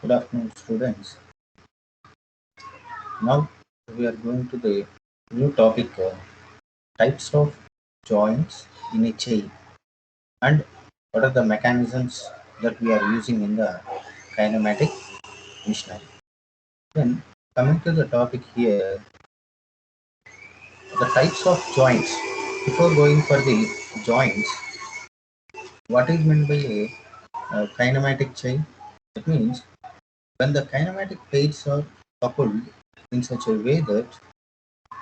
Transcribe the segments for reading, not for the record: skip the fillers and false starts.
Good afternoon, students. Now we are going to the new topic types of joints in a chain and what are the mechanisms that we are using in the kinematic machinery. Then coming to the topic here, the types of joints. Before going for the joints, what is meant by a kinematic chain? That means when the kinematic plates are coupled in such a way that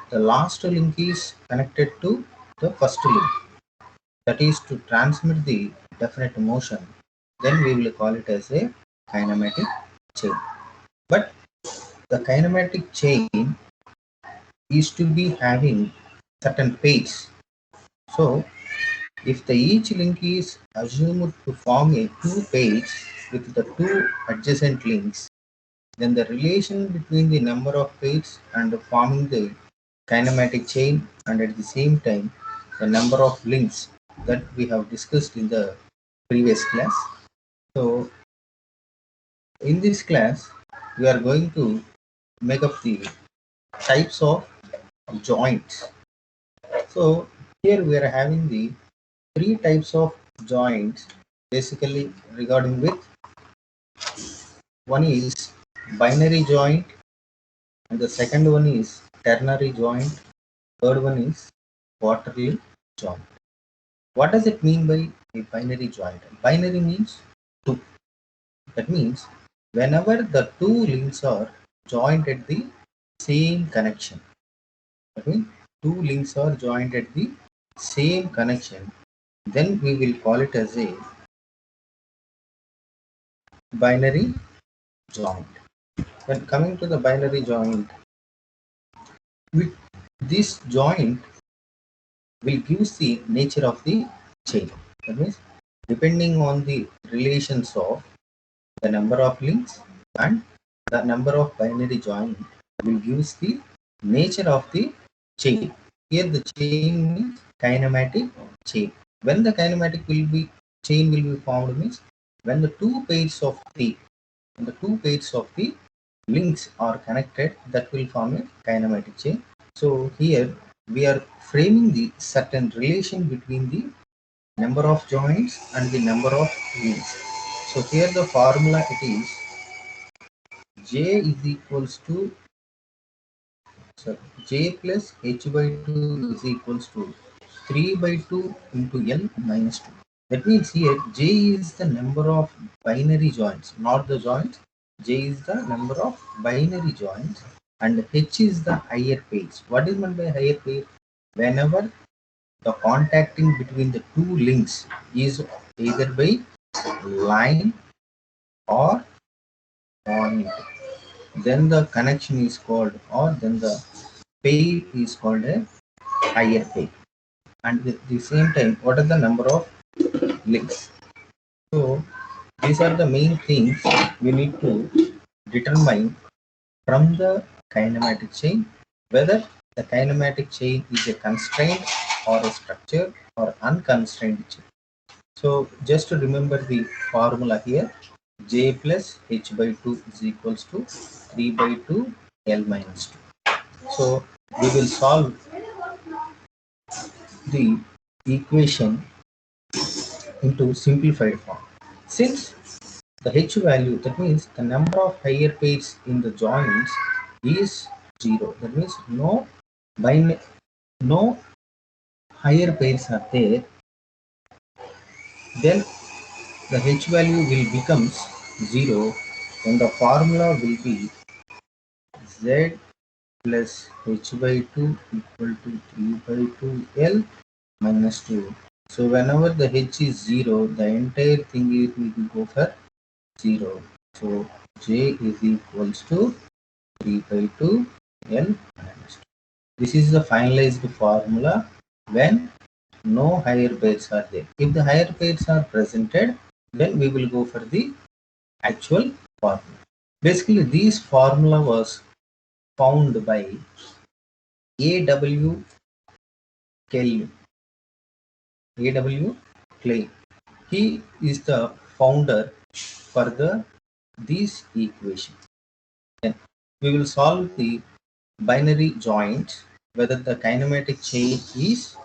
the last link is connected to the first link, that is to transmit the definite motion, then we will call it as a kinematic chain. But the kinematic chain is to be having certain pace. So if the each link is assumed to form a two pairs with the two adjacent links, then the relation between the number of pairs and forming the kinematic chain and at the same time the number of links that we have discussed in the previous class. So in this class we are going to make up the types of joints. So here we are having the three types of joints basically regarding with one is binary joint and the second one is ternary joint, third one is quaternary joint. What does it mean by a binary joint? Binary means two. That means whenever the two links are joined at the same connection, that means two links are joined at the same connection, then we will call it as a binary joint. When coming to the binary joint, with this joint will give the nature of the chain. That means depending on the relations of the number of links and the number of binary joint will give the nature of the chain. Here the chain means kinematic chain. When the kinematic will be chain will be formed means when the two pairs of the links are connected, that will form a kinematic chain. So here we are framing the certain relation between the number of joints and the number of links. So here the formula it is J is equals to J plus H by 2 is equals to 3 by 2 into L minus 2. That means here J is the number of binary joints, not the joints. J is the number of binary joints and H is the higher pairs. What is meant by higher pair? Whenever the contacting between the two links is either by line or point, then the connection is called, or then the pair is called a higher pair. And at the same time, what are the number of links? So these are the main things we need to determine from the kinematic chain, whether the kinematic chain is a constraint or a structure or unconstrained chain. So just to remember the formula here, J plus H by 2 is equals to 3 by 2 L minus 2. So we will solve the equation into simplified form. Since the H value, that means the number of higher pairs in the joints is 0. That means no higher pairs are there, then the H value will becomes 0 and the formula will be Z plus H by 2 equal to 3 by 2 L minus 2. So whenever the H is 0, the entire thing will go for 0. So J is equals to 3 by 2 L minus 2. This is the finalized formula when no higher pairs are there. If the higher pairs are presented, then we will go for the actual formula. Basically, this formula was found by A.W. Kelly. A.W. Clay. He is the founder for the these equations. Then we will solve the binary joint whether the kinematic chain is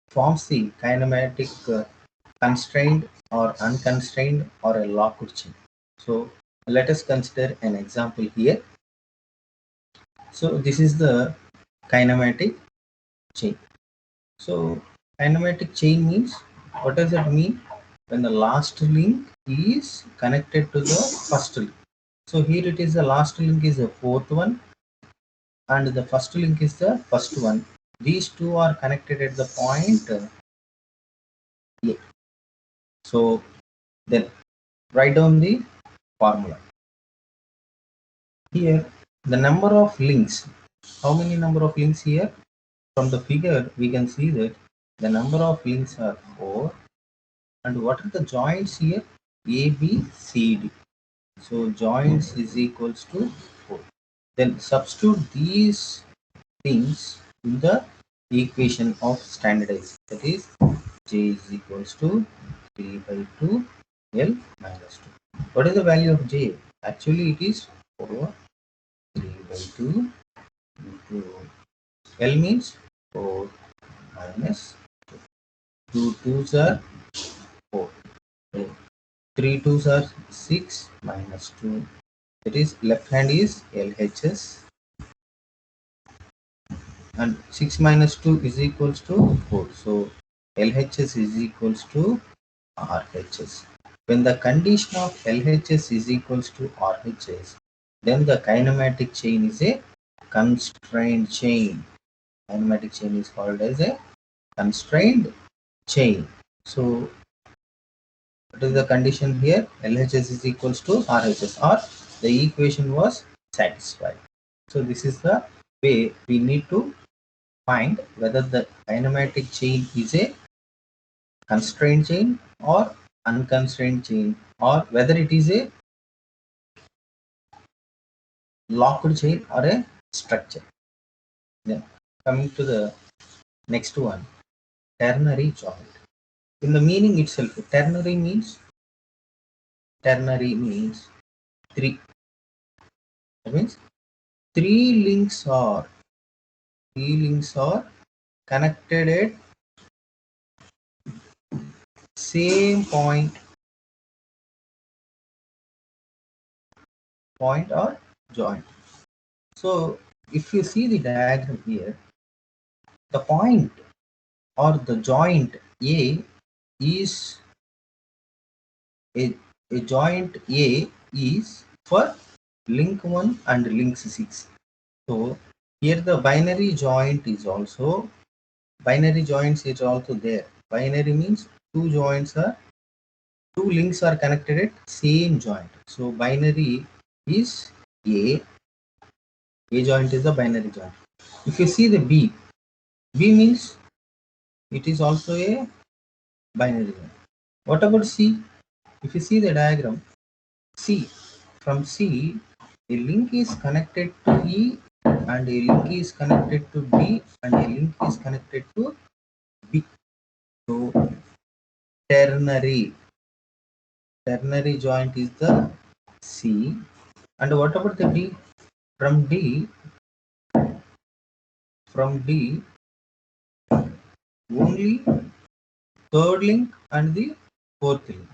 forms the kinematic constrained or unconstrained or a locked chain. So let us consider an example here. So this is the kinematic chain. So kinematic chain means, what does it mean? When the last link is connected to the first link. So here it is, the last link is the fourth one and the first link is the first one. These two are connected at the point A. So then write down the formula. Here the number of links. How many number of links here? From the figure we can see that the number of links are 4. And what are the joints here? A, B, C, D. So joints is equals to 4. Then substitute these things in the equation of standardized. That is J is equals to 3 by 2 L minus 2. What is the value of J? Actually it is 4. 3 by 2 into L means 4 minus 2. 2's are 4. 3 2's are 6 minus 2. That is left hand is LHS and 6 minus 2 is equals to 4. So LHS is equals to RHS. When the condition of LHS is equals to RHS, then the kinematic chain is a constrained chain. Kinematic chain is called as a constrained chain. So what is the condition here? LHS is equals to RHS, or the equation was satisfied. So this is the way we need to find whether the kinematic chain is a constrained chain or unconstrained chain, or whether it is a locked chain or a structure. Then coming to the next one, ternary joint. In the meaning itself, ternary means three. That means three links are connected at same point or joint. So if you see the diagram here, the point or the joint A is a, a joint A is for link 1 and link 6. So here the binary joints is also there. Binary means two links are connected at same joint. So binary is A. A joint is the binary joint. If you see the B means it is also a binary joint. What about C? If you see the diagram, C, from C, a link is connected to E and a link is connected to D and a link is connected to B. So ternary joint is the C. And what about the D? From D, only third link and the fourth link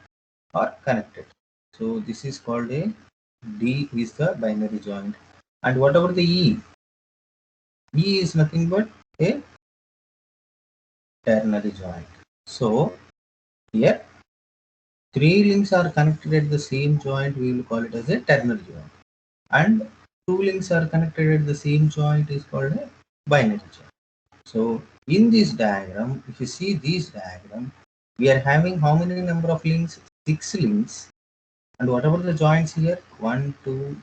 are connected. So this is called a D is the binary joint. And what about the E? E is nothing but a ternary joint. So here three links are connected at the same joint, we will call it as a ternary joint. And two links are connected at the same joint is called a binary joint. So in this diagram, if you see this diagram, we are having how many number of links? 6 links. And what about the joints here? 1, 2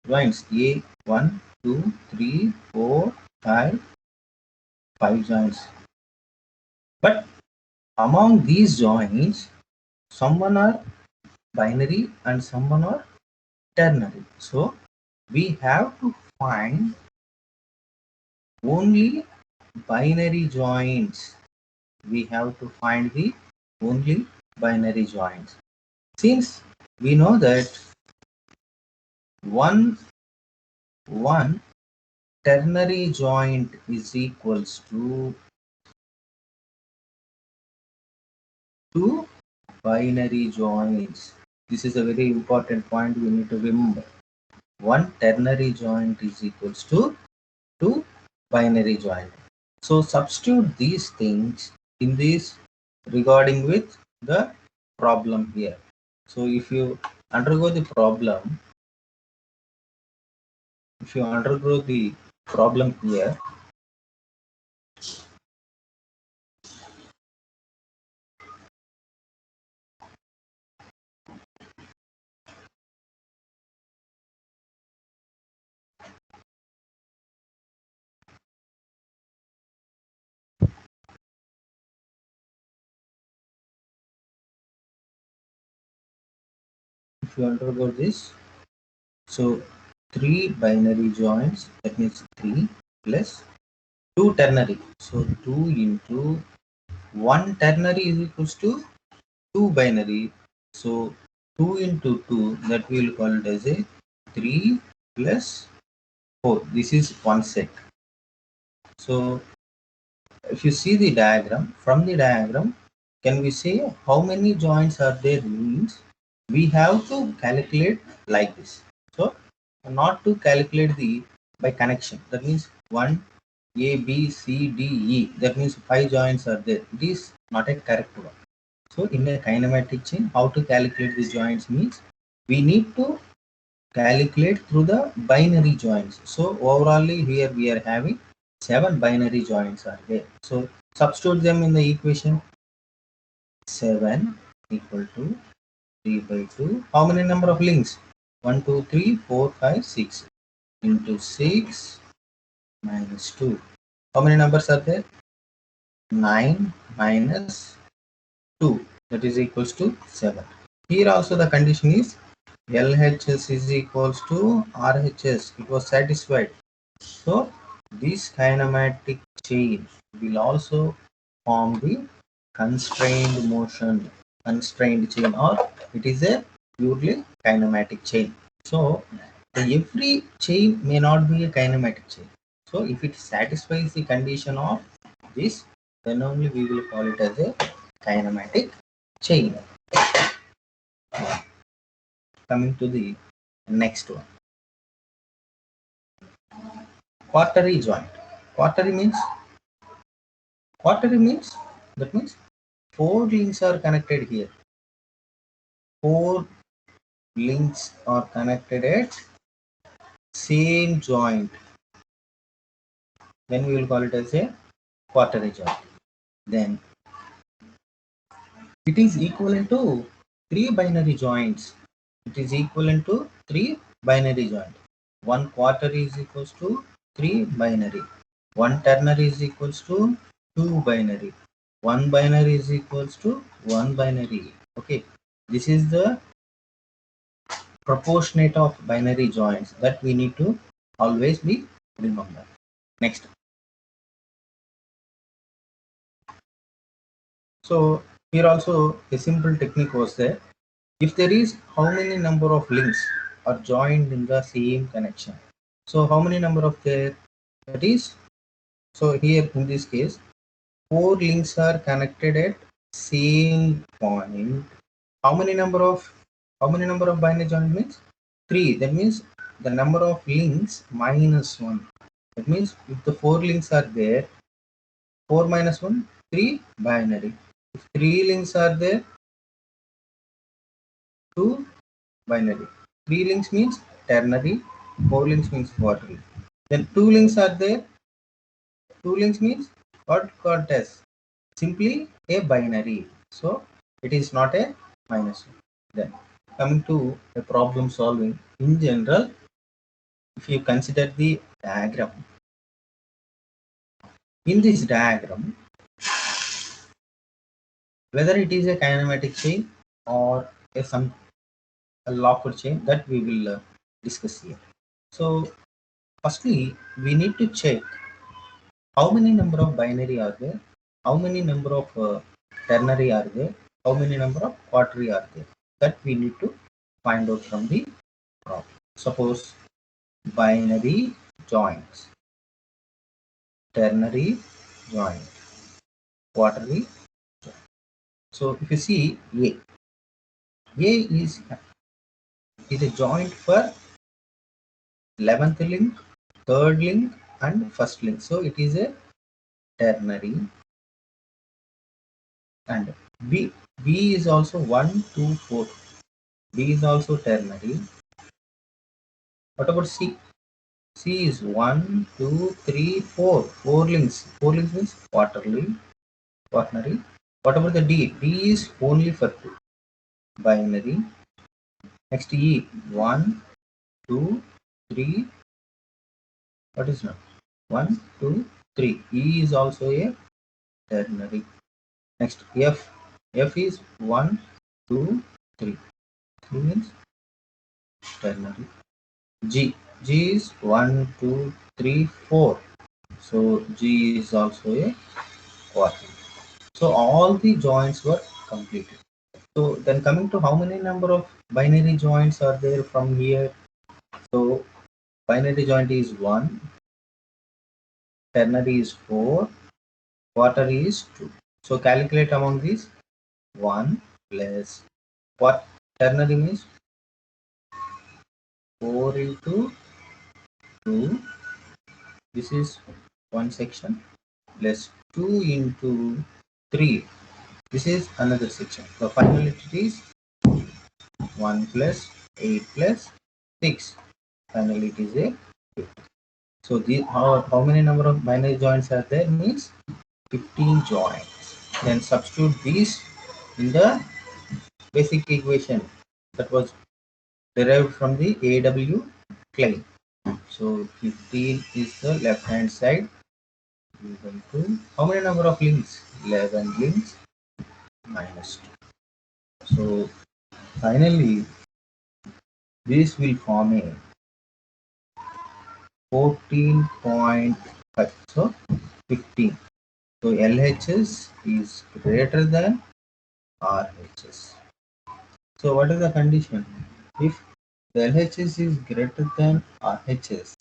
joints. A, 1, 2, 3, 4, 5, 5 joints. But among these joints, some are binary and some are ternary. So we have to find only binary joints. We have to find the only binary joints. Since we know that one one ternary joint is equals to two binary joints. This is a very important point we need to remember. One ternary joint is equals to two binary joint. So substitute these things in this regarding with the problem here. So if you undergo the problem, here, if you undergo this, so three binary joints, that means 3 plus 2 ternary. So 2 into 1 ternary is equals to 2 binary. So 2 into 2, that we will call it as a 3 plus 4. This is one set. So if you see the diagram, from the diagram, can we say how many joints are there means we have to calculate like this. So not to calculate the by connection. That means 1 A, B, C, D, E. That means 5 joints are there. It is not a correct one. So in a kinematic chain, how to calculate the joints means we need to calculate through the binary joints. So overallly here we are having 7 binary joints are there. So substitute them in the equation. 7 equal to 3 by 2. How many number of links? 1, 2, 3, 4, 5, 6 into 6 minus 2. How many numbers are there? 9 minus 2, that is equals to 7. Here also the condition is LHS is equals to RHS. It was satisfied. So this kinematic chain will also form the constrained chain, or it is a purely kinematic chain. So every chain may not be a kinematic chain. So if it satisfies the condition of this, then only we will call it as a kinematic chain. Coming to the next one, quaternary joint. Quaternary means that means four links are connected here. Four links are connected at same joint. Then we will call it as a quaternary joint. Then it is equivalent to three binary joints. It is equivalent to three binary joints. One quaternary is equals to three binary. One ternary is equals to two binary. One binary is equals to one binary. Okay, this is the proportionate of binary joints that we need to always be remember. Next, so here also a simple technique was there. If there is how many number of links are joined in the same connection, so how many number of there, that is, so here in this case four links are connected at same point. How many number of binary joint means three. That means the number of links minus one. That means if the four links are there, 4 minus 1, 3 binary. If 3 links are there, 2 binary. 3 links means ternary, 4 links means quaternary. Then 2 links are there, 2 links means what called as simply a binary. So it is not a minus 1. Then coming to a problem solving in general, if you consider the diagram, in this diagram, whether it is a kinematic chain or a locked chain, that we will discuss here. So firstly, we need to check how many number of binary are there, how many number of ternary are there, how many number of quaternary are there. That we need to find out from the problem. Suppose binary joints, ternary joint, quaternary joint. So if you see A is a joint for 11th link, third link, and first link. So it is a ternary. And B is also 1, 2, 4. B is also ternary. What about C? C is 1, 2, 3, 4. 4 links. 4 links means quaternary. What about the D? D is only for 2. Binary. Next E. 1, 2, 3. What is now? 1, 2, 3. E is also a ternary. Next F. F is 1, 2, 3. 3 means ternary. G. G is 1, 2, 3, 4. So G is also a quaternary. So all the joints were completed. So then coming to how many number of binary joints are there from here? So binary joint is 1, ternary is 4, quaternary is 2. So calculate among these. 1 plus what ternary means 4 into 2. This is one section plus 2 into 3. This is another section. So finally it is 1 plus 8 plus 6. Finally it is a 50. So how many number of binary joints are there means 15 joints. Then substitute these in the basic equation that was derived from the AW claim. So 15 is the left hand side equal to how many number of links? 11 links minus 2. So finally this will form a 14.5. So 15. So LHS is greater than RHS. So what is the condition? If the LHS is greater than RHS,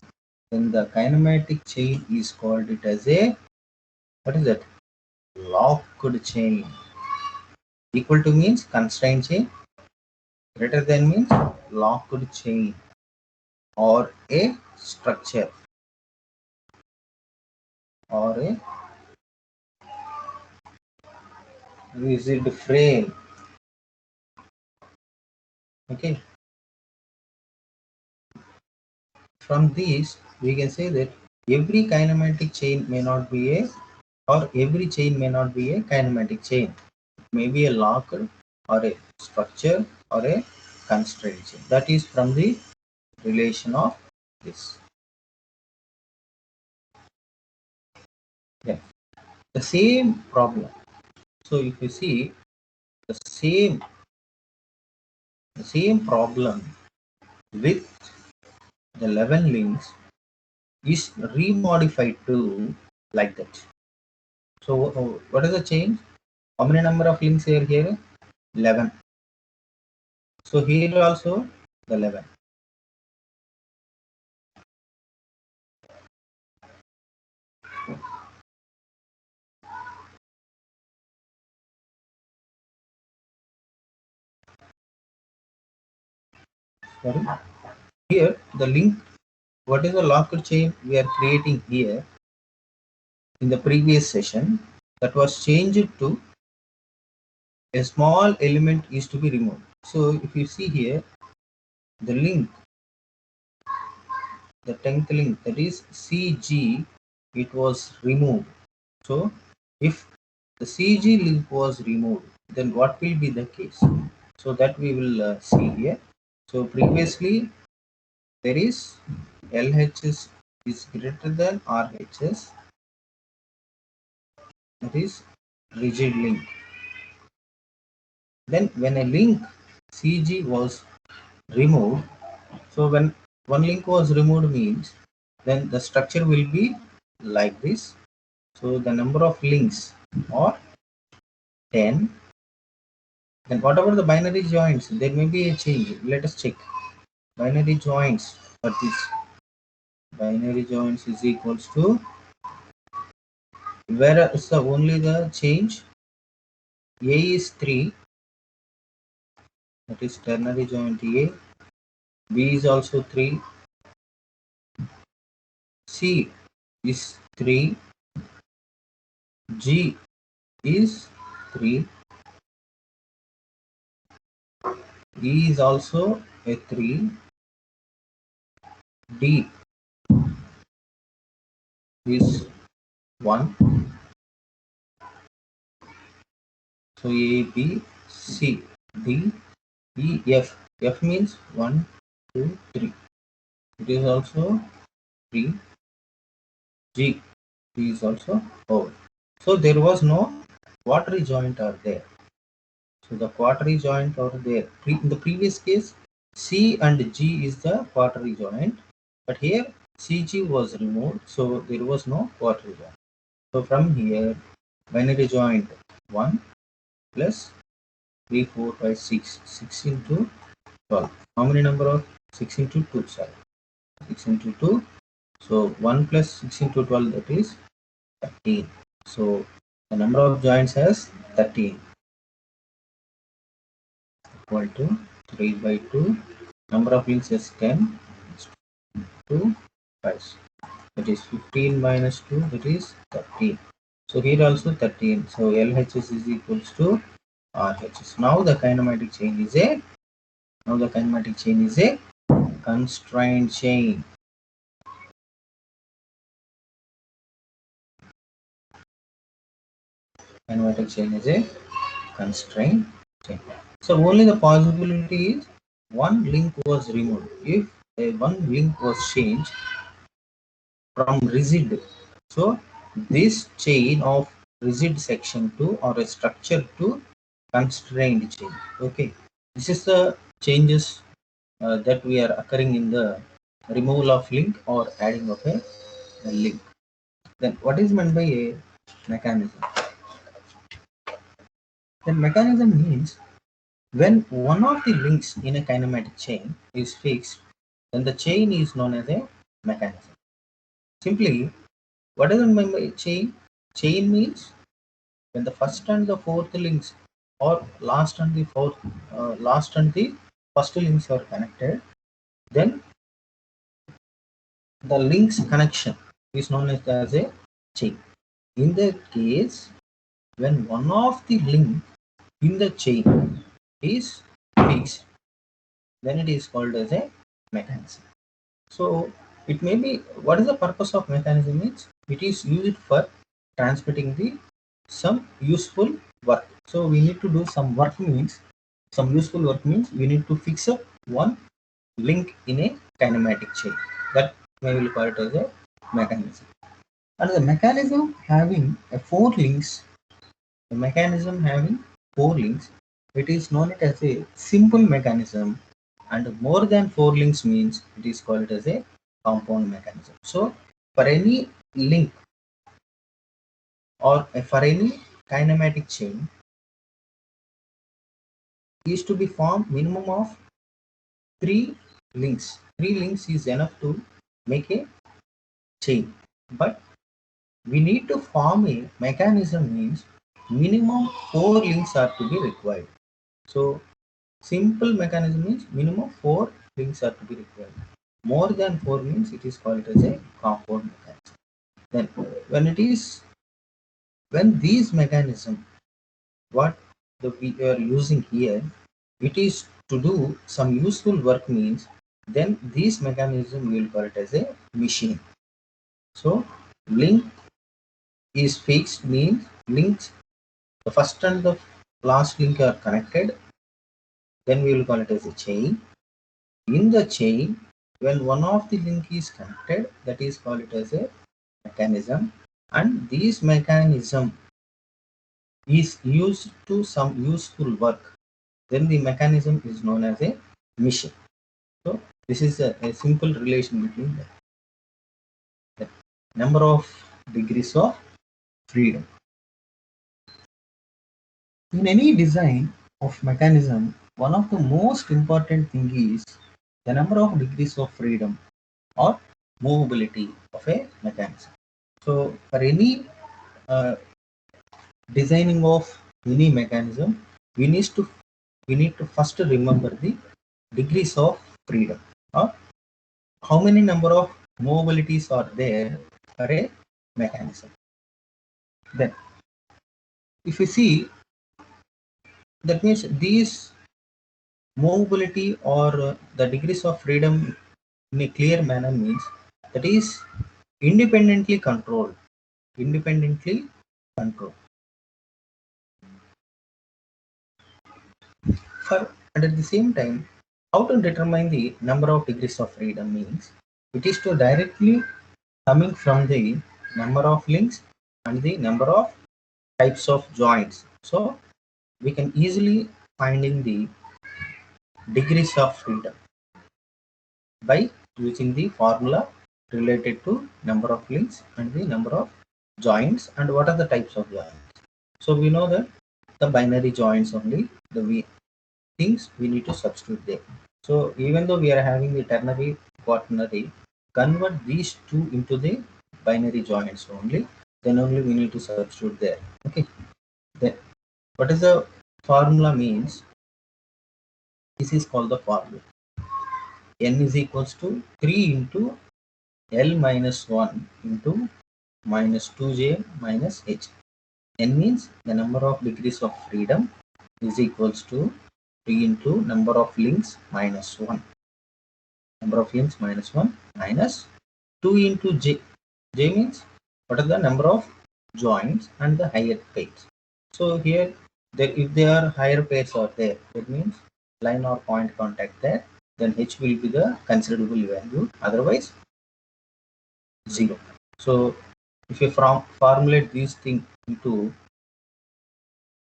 then the kinematic chain is called it as a, what is that? Locked chain. Equal to means constrained chain, greater than means locked chain, or a structure, or a rigid frame. Okay. From these we can say that every kinematic chain may not be a, or every chain may not be a kinematic chain. It may be a locked or a structure or a constraint chain. That is from the relation of this. Yeah. The same problem. So if you see the same problem with the 11 links is remodified to like that. So what is the change? How many number of links are here? 11. So here also the 11. Sorry. Here the link, what is the locked chain we are creating here in the previous session, that was changed to a small element is to be removed. So if you see here the link, the 10th link, that is CG, it was removed. So if the CG link was removed, then what will be the case? So that we will see here. So previously there is LHS is greater than RHS, that is rigid link. Then when a link CG was removed, so when one link was removed means then the structure will be like this. So the number of links are 10, Then what about the binary joints? There may be a change. Let us check. Binary joints for this. Binary joints is equals to, where is the only the change? A is 3, that is ternary joint A. B is also 3. C is 3. G is 3. E is also a 3. D is 1. So A, B, C, D, E, F. F means 1, 2, 3. It is also 3. G. G is also 4. So there was no quaternary joint are there. So the quaternary joint are there. In the previous case, C and G is the quaternary joint, but here CG was removed, so there was no quaternary joint. So from here, binary joint 1 plus 3, 4, 5, 6. 6 into 12. How many number of 6 into 2? Sorry. 6 into 2. So 1 plus 6 into 12, that is 13. So the number of joints has 13, equal to 3 by 2. Number of links is 10. 2, 5. That is 15 minus 2, that is 13. So here also 13. So LHS is equals to RHS. Now the kinematic chain is a constraint chain. Kinematic chain is a constraint chain. So only the possibility is one link was removed. If one link was changed from rigid, so this chain of rigid section to or a structure to constrained chain. Okay, this is the changes that we are occurring in the removal of link or adding of a link. Then what is meant by a mechanism? Then mechanism means when one of the links in a kinematic chain is fixed, then the chain is known as a mechanism. Simply, what is meant by chain? Chain means when the first and the fourth links or last and the first links are connected, then the links connection is known as a chain. In that case, when one of the link in the chain is fixed, then it is called as a mechanism. So it may be, what is the purpose of mechanism is it is used for transmitting the some useful work. So we need to do some work means some useful work means we need to fix up one link in a kinematic chain. That may will call it as a mechanism. And the mechanism having four links, it is known as a simple mechanism, and more than four links means it is called as a compound mechanism. So for any link or for any kinematic chain is to be formed minimum of three links. Three links is enough to make a chain, but we need to form a mechanism means minimum four links are to be required. So simple mechanism means minimum four links are to be required. More than four means it is called as a compound mechanism. Then when these mechanism what we are using here, it is to do some useful work means, then this mechanism we will call it as a machine. So link is fixed means links, the first and the last link are connected, then we will call it as a chain. In the chain, when one of the link is connected, that is called it as a mechanism, and this mechanism is used to some useful work, then the mechanism is known as a machine. So this is a simple relation between the number of degrees of freedom. In any design, of mechanism, one of the most important thing is the number of degrees of freedom or movability of a mechanism. So for any uh, designing of any mechanism, we need to first remember the degrees of freedom or how many number of movabilities are there for a mechanism. Then if you see, that means these movability or the degrees of freedom in a clear manner means that is independently controlled. Independently controlled. And at the same time, how to determine the number of degrees of freedom means it is to directly coming from the number of links and the number of types of joints. So we can easily finding the degrees of freedom by using the formula related to number of links and the number of joints and what are the types of joints. So we know that the binary joints only the things we need to substitute there. So even though we are having the ternary, quaternary, convert these two into the binary joints only, then only we need to substitute there. Okay. Then what is the formula means? This is called the formula. N is equals to 3 into L minus 1 into minus 2j minus h. N means the number of degrees of freedom is equals to 3 into number of links minus 1. Number of links minus 1 minus 2 into j. J means what are the number of joints and the higher pairs. So here, if there are higher pairs are there, that means line or point contact there, then h will be the considerable value. Otherwise, 0. So if you formulate these things into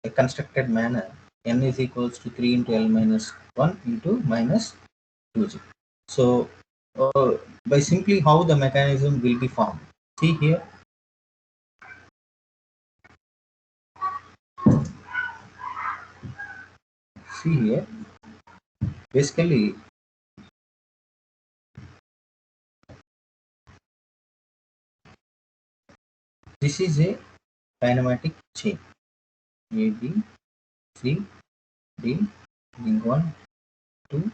a constructed manner, n is equals to 3 into L minus 1 into minus 2j. So by simply how the mechanism will be formed. See here, basically this is a kinematic chain. A, B, C, D, link 1, 2,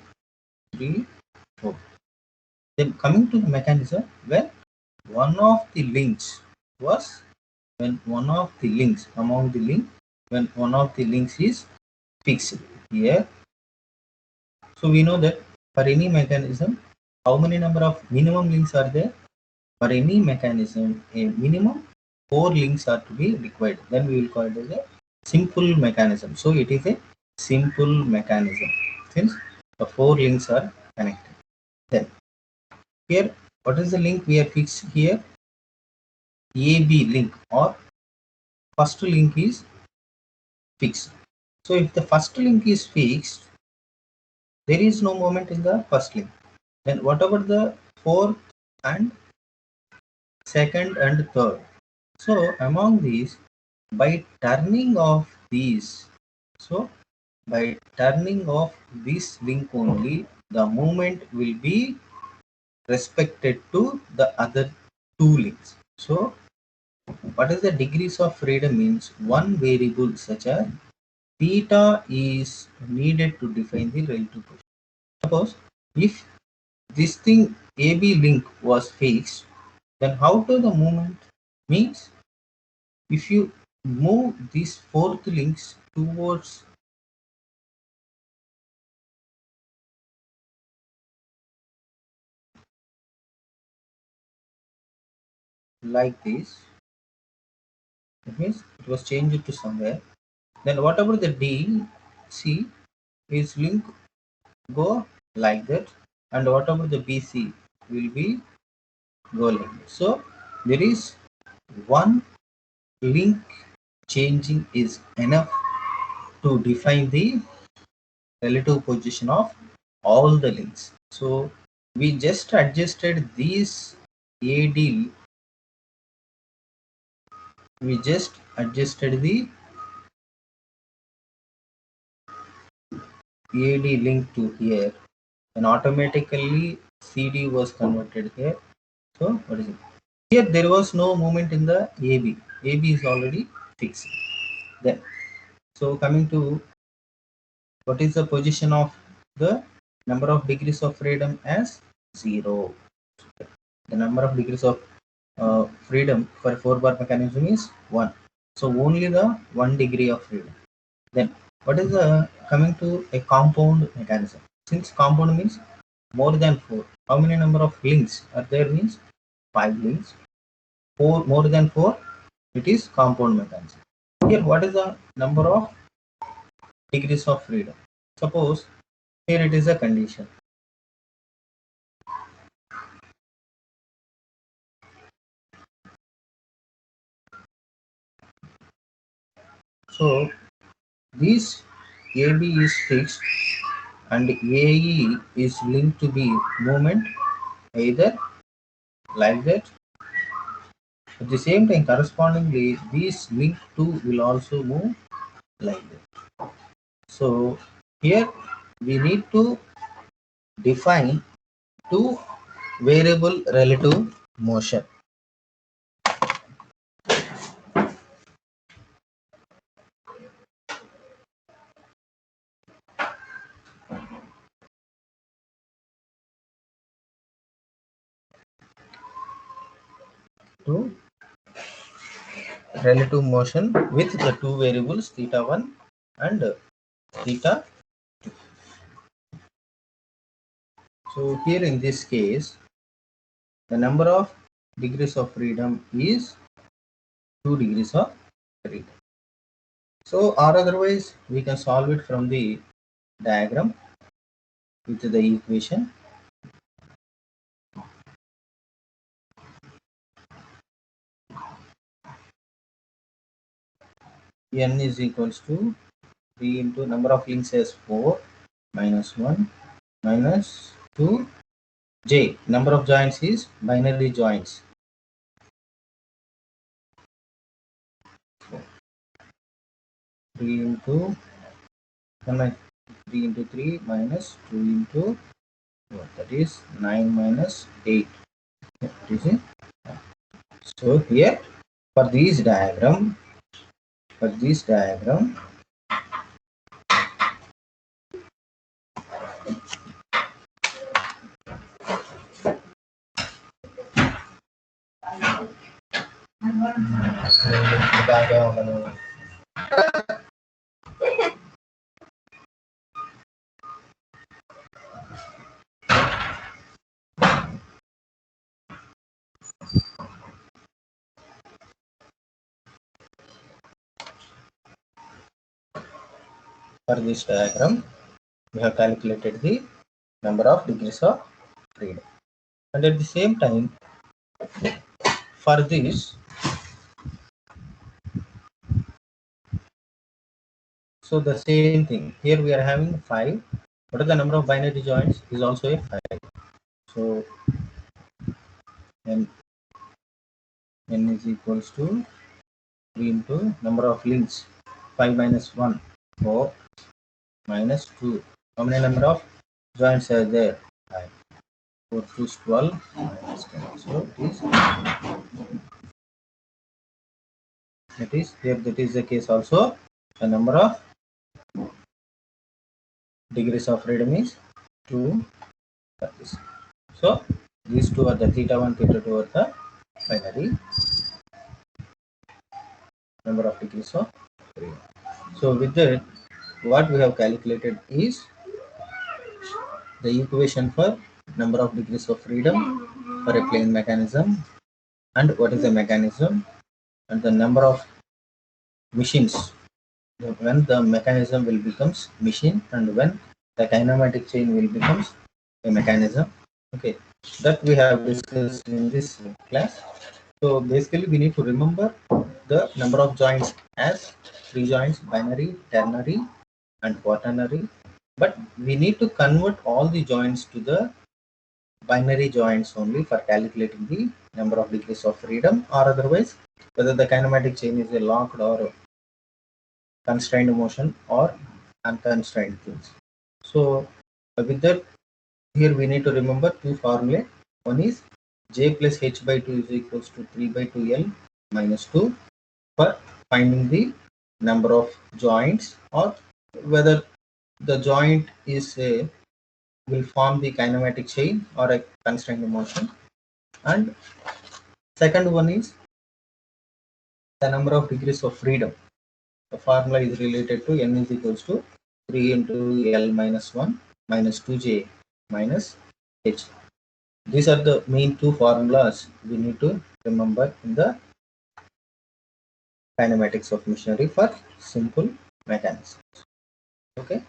3, 4. Then coming to the mechanism, when one of the links was when one of the links among the link when one of the links is fixed here. So we know that for any mechanism, how many number of minimum links are there? For any mechanism, a minimum 4 links are to be required. Then we will call it as a simple mechanism. So it is a simple mechanism since the 4 links are connected. Then here, what is the link we are fixed here? AB link or first link is fixed. So if the first link is fixed, there is no moment in the first link. Then whatever the fourth and second and third. So among these, by turning off these, so by turning off this link only, the movement will be respected to the other two links. So what is the degrees of freedom means one variable such as theta is needed to define the relative position. Suppose if this thing AB link was fixed, then how to the movement means if you move these fourth links towards like this, it means it was changed to somewhere. Then whatever the D C is link go like that, and whatever the BC will be go like that. So there is one link changing is enough to define the relative position of all the links. So we just adjusted these AD, we just adjusted the AD linked to here, and automatically CD was converted here. So what is it? Here there was no movement in the AB. AB is already fixed. Then, so coming to what is the position of the number of degrees of freedom as 0. The number of degrees of freedom for 4-bar mechanism is 1. So only the 1 degree of freedom. Then what is the coming to a compound mechanism? Since compound means more than 4, how many number of links are there? Means 5 links. 4 more than 4, it is compound mechanism. Here what is the number of degrees of freedom? Suppose here it is a condition. So this AB is fixed and AE is linked to the movement either like that. At the same time, correspondingly, these linked to will also move like that. So here we need to define two variable relative motion. Two relative motion with the two variables theta 1 and theta. So here in this case, the number of degrees of freedom is 2 degrees of freedom. So or otherwise we can solve it from the diagram with the equation. N is equals to 3 into number of links as 4 minus 1 minus 2 J. Number of joints is binary joints. 3 into 3 into 3 minus 2 into what, that is 9 minus 8. You see? So here for this diagram, we have calculated the number of degrees of freedom, and at the same time for this, so the same thing here we are having 5. What are the number of binary joints is also a 5. So n is equals to 3 into number of links 5 minus 1 4 minus 2. How many number of joints are there? 5. 4 to 12 minus 10. So it is here, that is the case also. The number of degrees of freedom is 2 for this. So these two are the theta 1, theta 2 are the binary number of degrees of freedom. So with that, what we have calculated is the equation for number of degrees of freedom for a plane mechanism, and what is the mechanism, and the number of machines when the mechanism will becomes machine, and when the kinematic chain will becomes a mechanism. Okay, that we have discussed in this class. So basically we need to remember the number of joints as 3 joints: binary, ternary and quaternary, but we need to convert all the joints to the binary joints only for calculating the number of degrees of freedom, or otherwise whether the kinematic chain is a locked or constrained motion or unconstrained things. So with that, here we need to remember two formulae. One is J plus H by 2 is equals to 3 by 2L minus 2 for finding the number of joints, or whether the joint is a will form the kinematic chain or a constrained motion. And second one is the number of degrees of freedom. The formula is related to n is equals to 3 into L minus 1 minus 2J minus H. These are the main two formulas we need to remember in the kinematics of machinery for simple mechanisms. Okay.